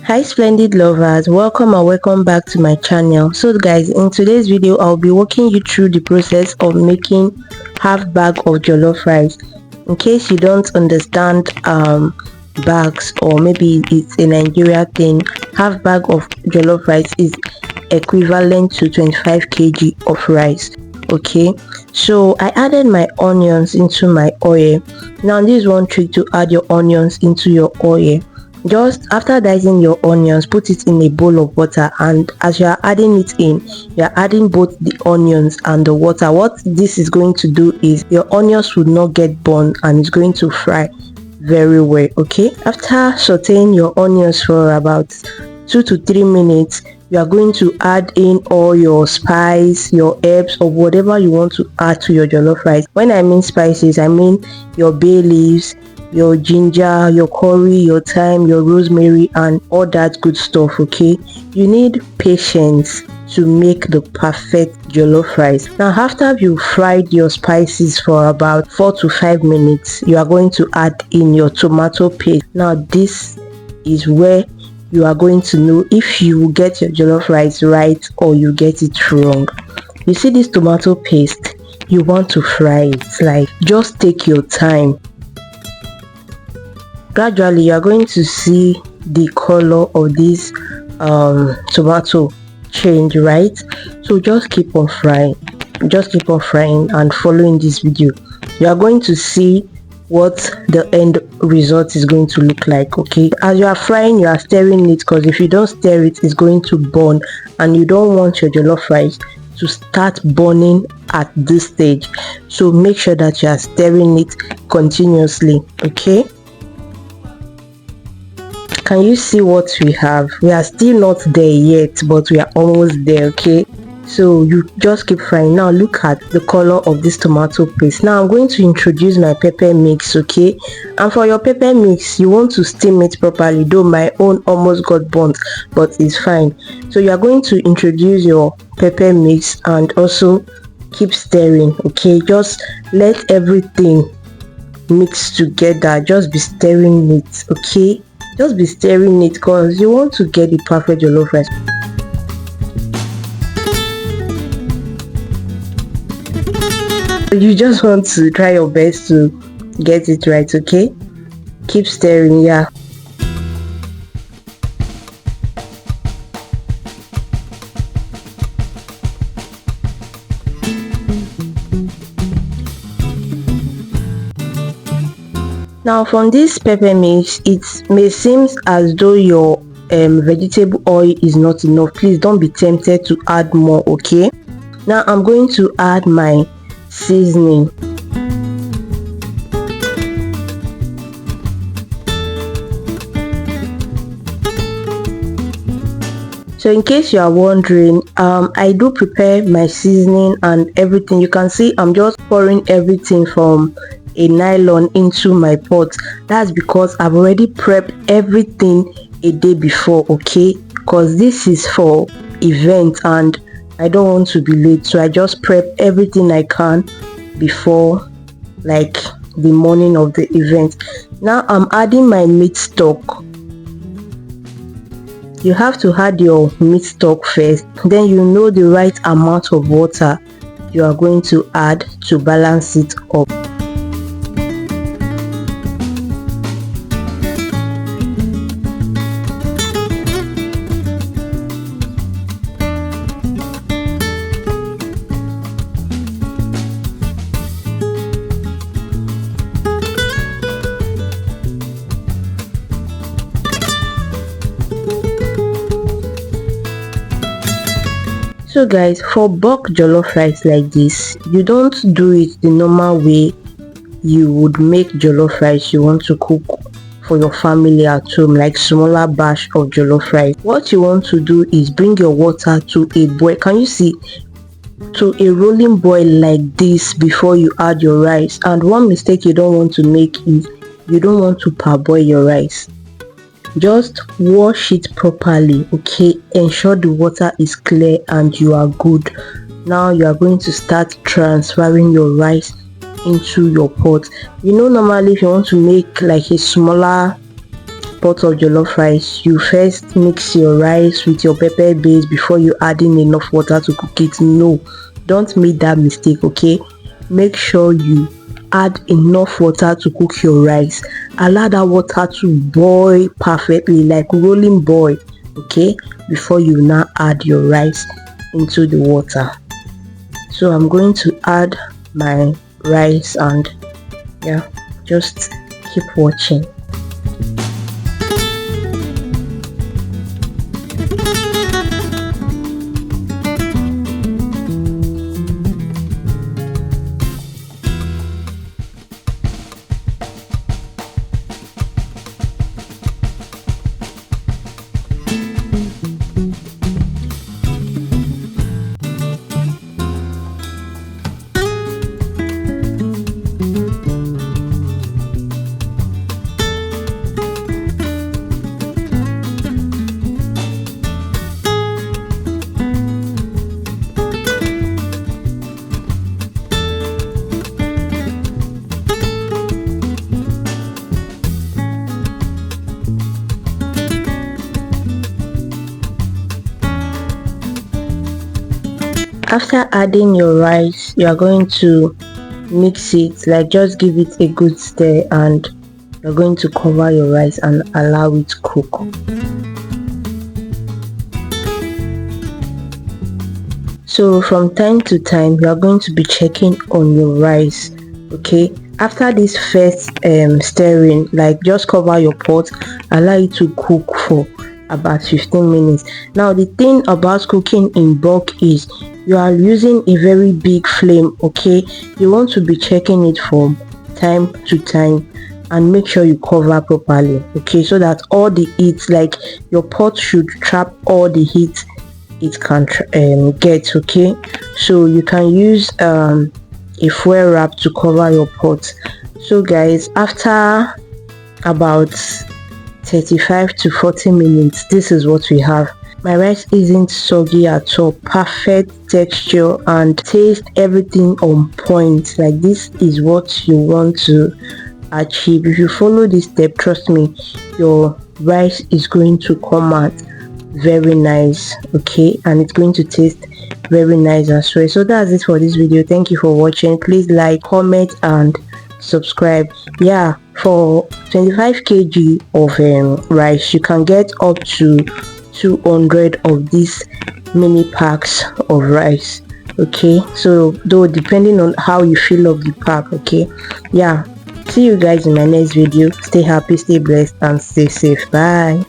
Hi splendid lovers, welcome and welcome back to my channel. So guys, in today's video I'll be walking you through the process of making half bag of jollof rice. In case you don't understand bags, or maybe it's a Nigeria thing, half bag of jollof rice is equivalent to 25 kg of rice. Okay, so I added my onions into my oil. Now this is one trick to add your onions into your oil. Just after dicing your onions, put it in a bowl of water, and as you are adding it in, you are adding both the onions and the water. What this is going to do is your onions will not get burned and it's going to fry very well. Okay, after sauteing your onions for about 2 to 3 minutes, you are going to add in all your spice, your herbs, or whatever you want to add to your jollof rice. When I mean spices, I mean your bay leaves, your ginger, your curry, your thyme, your rosemary, and all that good stuff. Okay, you need patience to make the perfect jollof rice. Now after you fried your spices for about 4 to 5 minutes, you are going to add in your tomato paste. Now this is where you are going to know if you get your jollof rice right or you get it wrong. You see this tomato paste, you want to fry it, like just take your time. Gradually you are going to see the color of this tomato change, right? So just keep on frying, and following this video. You are going to see what the end result is going to look like. Okay, as you are frying, you are stirring it, because if you don't stir it, it's going to burn, and you don't want your jollof rice to start burning at this stage. So make sure that you are stirring it continuously. Okay, can you see what we have? We are still not there yet, but we are almost there. Okay, so you just keep frying. Now look at the color of this tomato paste. Now I'm going to introduce my pepper mix. Okay, and for your pepper mix, you want to steam it properly, though my own almost got burnt, but it's fine. So you are going to introduce your pepper mix and also keep stirring. Okay, just let everything mix together. Just be stirring it. Okay, just be stirring it, because you want to get the perfect jollof rice. You just want to try your best to get it right. Okay, keep stirring. Yeah, now from this pepper mix, it may seem as though your vegetable oil is not enough. Please don't be tempted to add more. Okay, now I'm going to add my seasoning. So in case you are wondering, I do prepare my seasoning and everything. You can see I'm just pouring everything from a nylon into my pot. That's because I've already prepped everything a day before. Okay, because this is for event and I don't want to be late, so I just prep everything I can before, like the morning of the event. Now I'm adding my meat stock. You have to add your meat stock first, then you know the right amount of water you are going to add to balance it up. So guys, for bulk jollof rice like this, you don't do it the normal way you would make jollof rice you want to cook for your family at home, like smaller batch of jollof rice. What you want to do is bring your water to a boil. Can you see? To a rolling boil like this before you add your rice. And one mistake you don't want to make is you don't want to parboil your rice. Just wash it properly. Okay, ensure the water is clear and you are good. Now you are going to start transferring your rice into your pot. You know, normally if you want to make like a smaller pot of jollof rice, you first mix your rice with your pepper base before you add in enough water to cook it. No, don't make that mistake, okay? Make sure you add enough water to cook your rice. Allow that water to boil perfectly, like rolling boil, okay, before you now add your rice into the water. So I'm going to add my rice, and yeah, just keep watching. After adding your rice, you are going to mix it, like just give it a good stir, and you're going to cover your rice and allow it to cook. So from time to time you are going to be checking on your rice, okay? After this first stirring, like just cover your pot, allow it to cook for about 15 minutes. Now the thing about cooking in bulk is you are using a very big flame, okay? You want to be checking it from time to time and make sure you cover properly, okay, so that all the heat, like your pot should trap all the heat it can get, okay? So you can use a foil wrap to cover your pot. So guys, after about 35 to 40 minutes, this is what we have. My rice isn't soggy at all, perfect texture and taste, everything on point. Like this is what you want to achieve. If you follow this step, trust me, your rice is going to come out very nice, okay, and it's going to taste very nice as well. So that's it for this video. Thank you for watching. Please like, comment and subscribe. Yeah, for 25 kg of rice, you can get up to 200 of these mini packs of rice, okay? So though depending on how you fill up the pack, okay? Yeah, see you guys in my next video. Stay happy, stay blessed and stay safe. Bye.